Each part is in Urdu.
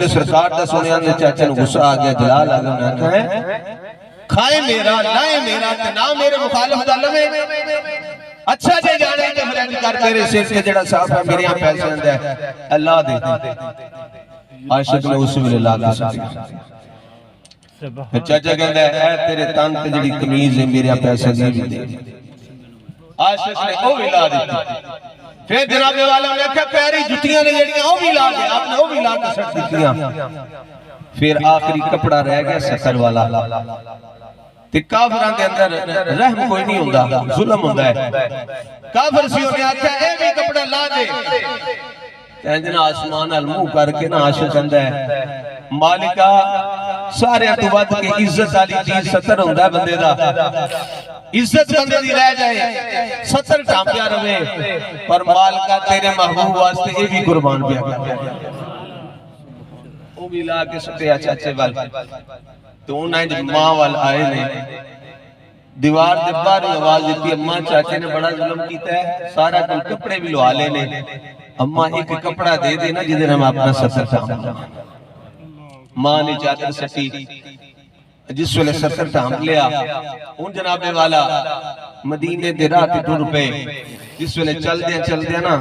ویلے سرکار دا سنیا دے چاچے نو غصہ آ گیا، جلال آ گیا، انہاں کہا کھائے میرا لائے میرا تے نہ میرے مخالف دا لوے، اچھا جے جانے تے فرینڈ کر تیرے سر کے جڑا صاحب ہے میرے یہاں پیسے اندر ہے اللہ دے عاشق نے اس ویلے لا کے سکیا چاچا کہندا ہے اے تیرے تن تے جڑی قمیض ہے میرے پیسے دی بھی دے، عاشق نے او بھی لا دیتی۔ پھر جناب والا نے کہا پیری جتیاں نے جڑیاں او بھی لا کے آپ نے او بھی لا کے سٹ دتیاں۔ پھر آخری کپڑا رہ گیا ستر والا، تے کافراں دے اندر رحم کوئی نہیں ہوندا، ظلم ہوندا ہے۔ کافر سی نے آکھیا اے بھی کپڑا لا دے، کہندے نا آسمان ال منہ کر کے نا عاشق کہندا ہے مالکا سارے تو ود کے عزت والی چیز ستر ہوندا ہے بندے دا، عزت بندے دی رہ جائے ستر ٹامپیا رہے، پر مالکا تیرے محبوب واسطے یہ بھی قربان پیا وہ بھی لا کے سٹیا چاچے وال۔ تو انہیں جب ماں وال آئے نے دیوار دے باہر آواز دیتی اماں چاچے نے بڑا ظلم کیتا ہے، سارا کل کپڑے بھی لوا لے نے، اماں ایک کپڑا دے دینا جدھر ہم اپنا ستر ٹام۔ ماں نے چادر سٹی، جس ویلے ستر ٹام لیا ان جناب والا مدینے دے راہ تے ٹر پے، جس ویلے چل دیا نا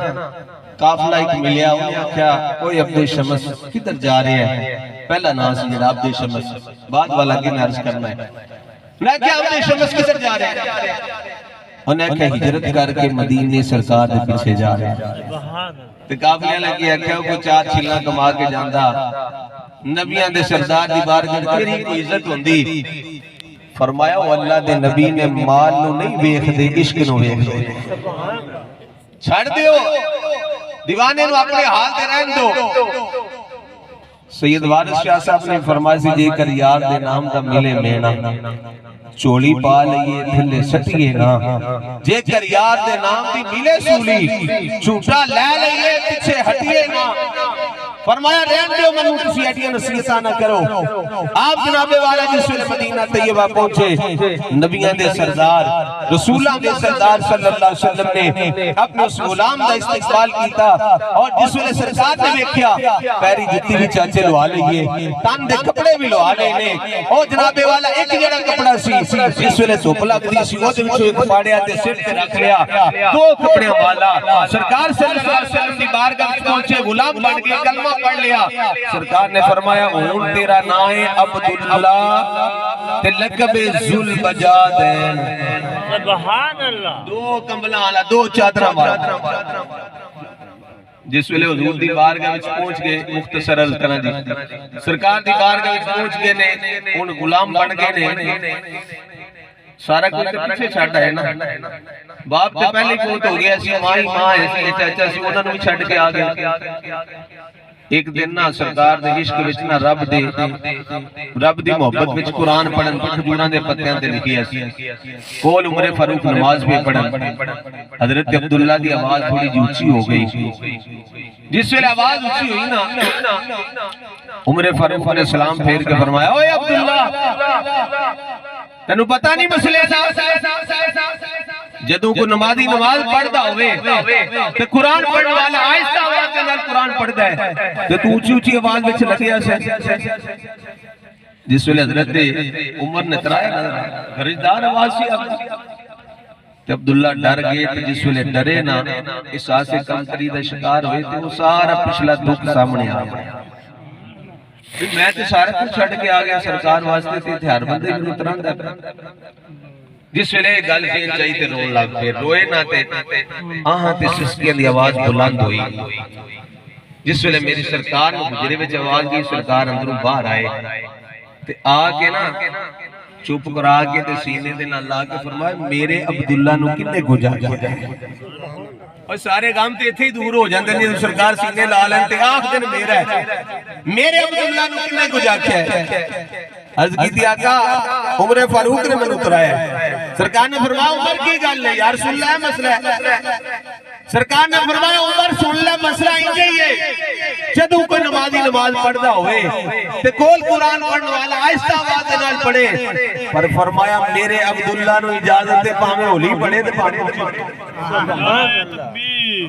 قافلہ ایک ملیا، انہیں کیا کوئی عبد شمس کدھر جا رہے ہیں، پہلا نام سی جناب عبد شمس، بعد والا کی نارج کرنا ہے، میں کیا عبد شمس کدھر جا رہے ہیں، انہیں کیا ہجرت کر کے مدینے سرکار دے پیچھے جا رہے ہیں۔ تو قافلہ لگیا کیا کوئی چار چھلا کما کے جاندہ، نبیاں دے سردار دی بارگاہ تیری کوئی عزت ہوندی، فرمایا وہ اللہ دے نبی نے مال نو نہیں ویکھ دے عشق نو ویکھ دے، چھڑ دیو دیوانے نو اپنے حال دے رہن دو۔ سید وارث شاہ صاحب نے فرمایا سی جے کر یار دے نام دا ملے مینا، چوڑی پا لئیے تھلے سٹیے نا، جے کر یار دے نام دی ملے سولی، چھوٹا لے لئیے پیچھے ہٹیے نا۔ فرمایا رہن دیو منو کسی ایڈیا نصیحتہ نہ کرو۔ آپ جناب والا جس ویلے مدینہ طیبہ پہنچے، نبیان دے سردار رسولہ دے سردار صلی اللہ علیہ وسلم نے اپنے اس غلام دا استقبال کیتا، اور جس ویلے سرکار نے دیکھیا پیری جتی بھی چاچے لوا لئیے، تان دے کپڑے بھی لوا لینے، اور جناب والا ایک جڑا کپڑا سی جس ویلے سوپ لگ دی سی وہ جو ایک پاڑیا تے سر تے رکھ لیا، دو کپڑے والا سرکار صلی اللہ علیہ وسلم دی بارگاہ پہنچے، غلام بن گئے، کلمہ پڑھ لیا۔ سرکار نے فرمایا اون تیرا نائے عبداللہ تے لقب ذوالبجادین، سبحان اللہ، دو کمبلاں والا دو چادراں والا۔ جس ویلے حضور دی بارگاہ وچ پہنچ گئے، مختصر عرض کرنا جی، سرکار دی بارگاہ وچ پہنچ گئے نے، ان غلام بن گئے نے، سارا کچھ پیچھے چھڈ ہے نا، باپ تے پہلے فوت ہو گیا سی، ماں ہی ماں ہے، چاچا سی انہاں نوں بھی چھڈ کے آ گیا۔ ایک دن نا سرکار دے عشق وچ نا رب دی محبت وچ قرآن پڑھن کھجوراں دے پتیاں تے لکھیا سی، کول عمر فاروق نماز پہ پڑھن، حضرت عبداللہ دی آواز تھوڑی جی اونچی ہو گئی، جس ویلے آواز اونچی ہوئی نا عمر فاروق علیہ السلام پھیر کے فرمایا اوے عبداللہ تینوں پتہ نہیں مسئلے دا، جدوں کو نمازی نماز پڑھدا ہوئے تے قرآن پڑھن والا آہستہ آواز دے نال قرآن پڑھدا ہے تے تو اونچی اونچی آواز وچ لگیا سے، جس ویلے حضرت عمر نے ترایا گرجدار آواز سی تے عبداللہ ڈر گئے تے جس ویلے ڈرے نا احساس کمتری دا شکار ہوئے تے وہ سارا پچھلا دکھ سامنے آ گیا، میں تے سارا کچھ چھڈ کے آ گیا سرکار واسطے تے ہر بندے نوں تراندا، جس ویلے گل پھر چاہی تے رون لگ پھر روئے نہ تے آہاں تے سسکیاں دی آواز بلند ہوئی، جس ویلے میری سرکار نے حجرے وچ آواز دی سرکار اندروں باہر آئے تے آ کے نا چپ کرا کے تے سینے دے نال لا کے فرمایا میرے عبداللہ نو کنے کو جا کے اور سارے غم تے ایتھے ہی دور ہو جاندے نے، سرکار سینے لا لین تے آکھ دن میرا ہے، میرے عبداللہ نو کنے کو جا کے عرض کی تھی آقا عمر فاروق نے میں اترایا، سرکار نے فرمایا عمر کی گل ہے یا رسول اللہ مسئلہ ہے، سرکار نے فرمایا عمر سن لے مسئلہ انجے ہی ہے، جدوں کوئی نمازی نماز پڑھدا ہوئے تے کول قرآن پڑھنے والا آہستہ آواز نال پڑھے، پر فرمایا میرے عبداللہ نو اجازت دے پاویں ہولی پڑھے تے پاویں